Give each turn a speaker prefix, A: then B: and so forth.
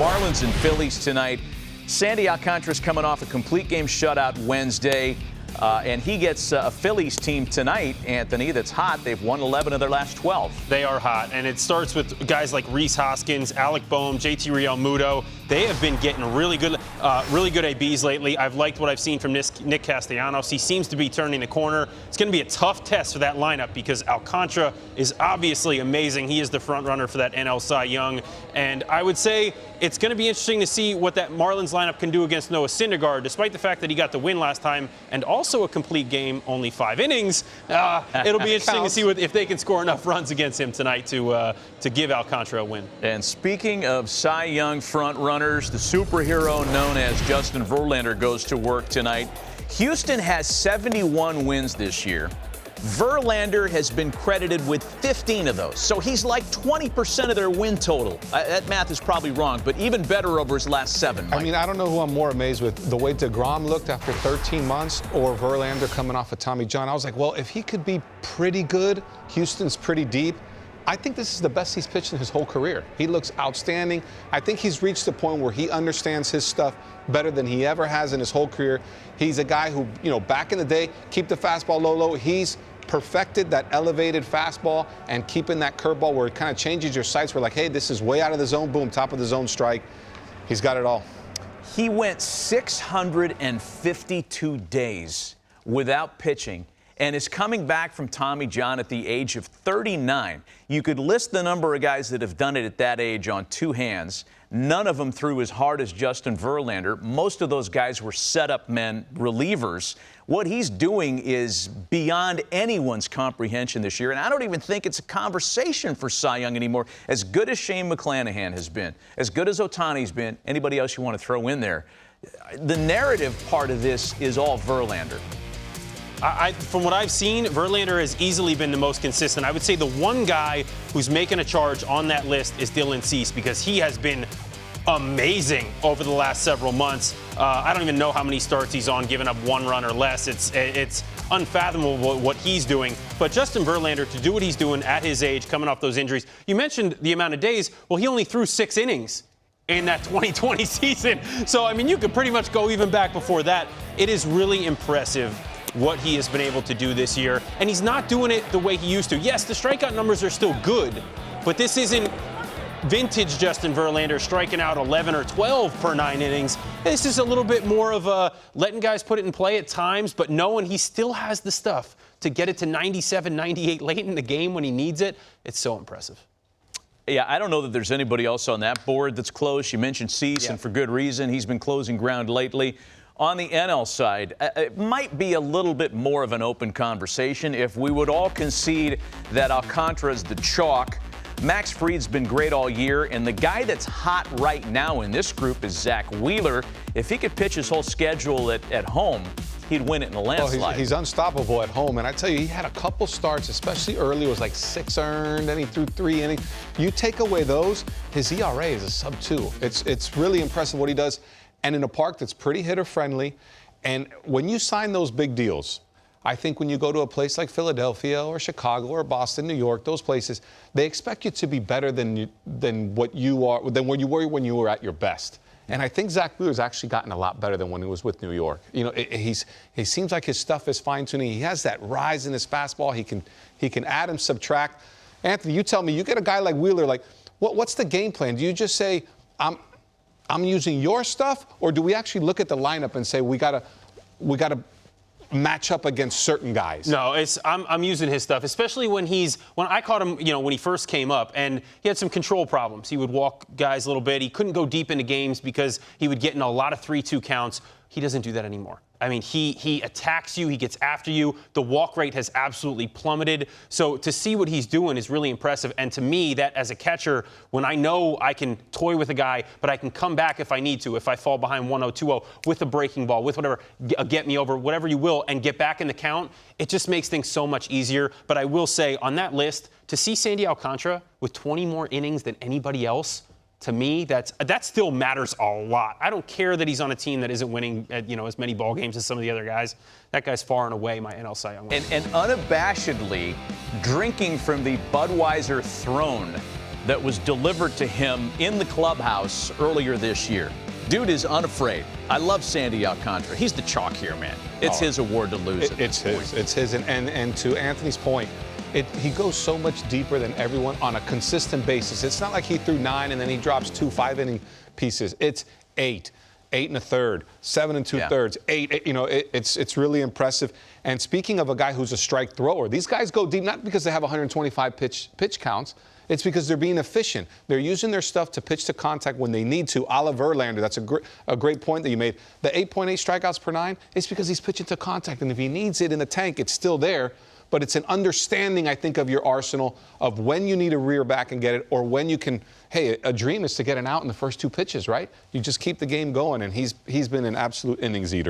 A: Marlins and Phillies tonight. Sandy Alcantara's coming off a complete game shutout Wednesday, and he gets a Phillies team tonight, Anthony, that's hot. They've won 11 of their last 12.
B: They are hot, and it starts with guys like Rhys Hoskins, Alec Boehm, JT Realmuto. They have been getting really good ABs lately. I've liked what I've seen from Nick Castellanos. He seems to be turning the corner. It's going to be a tough test for that lineup because Alcantara is obviously amazing. He is the front runner for that NL Cy Young, and I would say it's going to be interesting to see what that Marlins lineup can do against Noah Syndergaard, despite the fact that he got the win last time and also a complete game, only 5 innings. It'll be interesting to see if they can score enough runs against him tonight to give Alcantara a win.
A: And speaking of Cy Young front runners, the superhero known as Justin Verlander goes to work tonight. Houston has 71 wins this year. Verlander has been credited with 15 of those. So he's like 20% of their win total. That math is probably wrong, but even better over his last 7. Mike.
C: I mean, I don't know who I'm more amazed with, the way DeGrom looked after 13 months or Verlander coming off of Tommy John. I was like, well, if he could be pretty good, Houston's pretty deep. I think this is the best he's pitched in his whole career. He looks outstanding. I think he's reached the point where he understands his stuff better than he ever has in his whole career. He's a guy who, back in the day, keep the fastball low. He's perfected that elevated fastball and keeping that curveball where it kind of changes your sights. We're like, hey, this is way out of the zone. Boom, top of the zone strike. He's got it all.
A: He went 652 days without pitching and is coming back from Tommy John at the age of 39. You could list the number of guys that have done it at that age on 2 hands. None of them threw as hard as Justin Verlander. Most of those guys were setup men, relievers. What he's doing is beyond anyone's comprehension this year, and I don't even think it's a conversation for Cy Young anymore. As good as Shane McClanahan has been, as good as Ohtani's been, anybody else you want to throw in there, the narrative part of this is all Verlander.
B: From what I've seen, Verlander has easily been the most consistent. I would say the one guy who's making a charge on that list is Dylan Cease because he has been amazing over the last several months. I don't even know how many starts he's on, giving up 1 run or less. It's unfathomable what he's doing. But Justin Verlander, to do what he's doing at his age, coming off those injuries, you mentioned the amount of days. Well, he only threw 6 innings in that 2020 season. So, I mean, you could pretty much go even back before that. It is really impressive what he has been able to do this year. And he's not doing it the way he used to. Yes, the strikeout numbers are still good, but this isn't vintage Justin Verlander striking out 11 or 12 per 9 innings. This is a little bit more of a letting guys put it in play at times, but knowing he still has the stuff to get it to 97, 98 late in the game when he needs it. It's so impressive.
A: Yeah, I don't know that there's anybody else on that board that's close. You mentioned Cease, and for good reason. He's been closing ground lately. On the NL side, it might be a little bit more of an open conversation if we would all concede that Alcantara's the chalk. Max Fried's been great all year, and the guy that's hot right now in this group is Zach Wheeler. If he could pitch his whole schedule at home, he'd win it in a landslide.
C: Well, he's unstoppable at home, and I tell you, he had a couple starts, especially early. It was like 6 earned, then he threw 3 innings. You take away those, his ERA is a sub-2. It's really impressive what he does. And in a park that's pretty hitter-friendly. And when you sign those big deals, I think when you go to a place like Philadelphia or Chicago or Boston, New York, those places, they expect you to be better than what you are, than when you were at your best. And I think Zach Wheeler's actually gotten a lot better than when he was with New York. He seems like his stuff is fine-tuning. He has that rise in his fastball. He can add and subtract. Anthony, you tell me, you get a guy like Wheeler, like, what's the game plan? Do you just say, I'm using your stuff, or do we actually look at the lineup and say we gotta match up against certain guys?
B: No, I'm using his stuff, especially when I caught him, when he first came up, and he had some control problems. He would walk guys a little bit. He couldn't go deep into games because he would get in a lot of 3-2 counts. He doesn't do that anymore. I mean, he attacks you. He gets after you. The walk rate has absolutely plummeted. So to see what he's doing is really impressive. And to me, that as a catcher, when I know I can toy with a guy, but I can come back if I need to, if I fall behind 1-0, 2-0, with a breaking ball, with whatever, get me over, whatever you will, and get back in the count, it just makes things so much easier. But I will say, on that list, to see Sandy Alcantara with 20 more innings than anybody else, to me, that still matters a lot. I don't care that he's on a team that isn't winning as many ball games as some of the other guys. That guy's far and away my NL Cy Young winner.
A: And unabashedly drinking from the Budweiser throne that was delivered to him in the clubhouse earlier this year. Dude is unafraid. I love Sandy Alcantara. He's the chalk here, man. It's his award to lose.
C: It's his. It's his. And to Anthony's point, he goes so much deeper than everyone on a consistent basis. It's not like he threw 9 and then he drops 2 5-inning pieces. It's 8, 8 1/3, 7 2/3, 8. You know, it's really impressive. And speaking of a guy who's a strike thrower, these guys go deep not because they have 125 pitch counts. It's because they're being efficient. They're using their stuff to pitch to contact when they need to. A la Verlander, that's a great point that you made. The 8.8 strikeouts per 9 is because he's pitching to contact. And if he needs it in the tank, it's still there. But it's an understanding, I think, of your arsenal of when you need to rear back and get it, or when you can. Hey, a dream is to get an out in the first 2 pitches, right? You just keep the game going, and he's been an absolute innings eater.